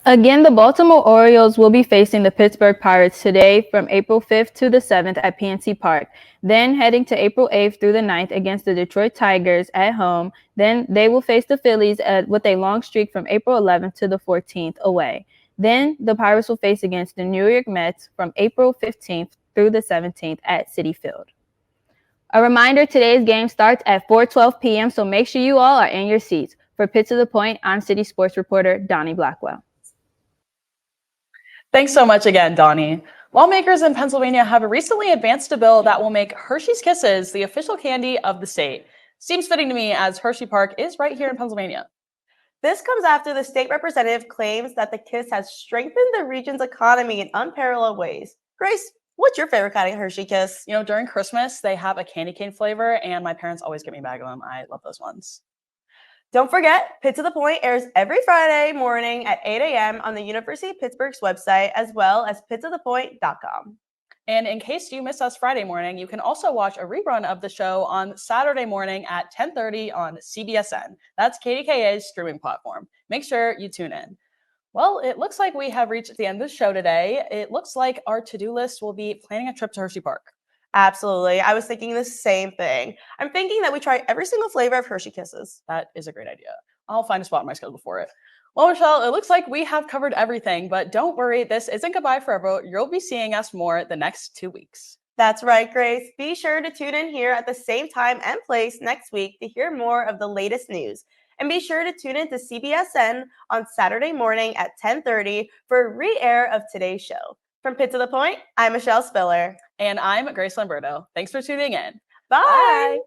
Again, the Baltimore Orioles will be facing the Pittsburgh Pirates today from April 5th to the 7th at PNC Park. Then heading to April 8th through the 9th against the Detroit Tigers at home. Then they will face the Phillies with a long streak from April 11th to the 14th away. Then the Pirates will face against the New York Mets from April 15th through the 17th at Citi Field. A reminder, today's game starts at 4:12 p.m., so make sure you all are in your seats. For Pitt to the Point, I'm City Sports reporter Donnie Blackwell. Thanks so much again, Donnie. Lawmakers in Pennsylvania have recently advanced a bill that will make Hershey's Kisses the official candy of the state. Seems fitting to me as Hershey Park is right here in Pennsylvania. This comes after the state representative claims that the Kiss has strengthened the region's economy in unparalleled ways. Grace, what's your favorite kind of Hershey Kiss? You know, during Christmas, they have a candy cane flavor, and my parents always get me a bag of them. I love those ones. Don't forget, Pitt to the Point airs every Friday morning at 8 a.m. on the University of Pittsburgh's website, as well as pittothepoint.com. And in case you miss us Friday morning, you can also watch a rerun of the show on Saturday morning at 10:30 on CBSN. That's KDKA's streaming platform. Make sure you tune in. Well, it looks like we have reached the end of the show today. It looks like our to-do list will be planning a trip to Hershey Park. Absolutely. I was thinking the same thing. I'm thinking that we try every single flavor of Hershey Kisses. That is a great idea. I'll find a spot in my schedule for it. Well, Michelle, it looks like we have covered everything, but don't worry, this isn't goodbye forever. You'll be seeing us more the next 2 weeks. That's right, Grace. Be sure to tune in here at the same time and place next week to hear more of the latest news. And be sure to tune in to CBSN on Saturday morning at 10:30 for a re-air of today's show. From Pitt to the Point, I'm Michelle Spiller. And I'm Grace Lamberto. Thanks for tuning in. Bye.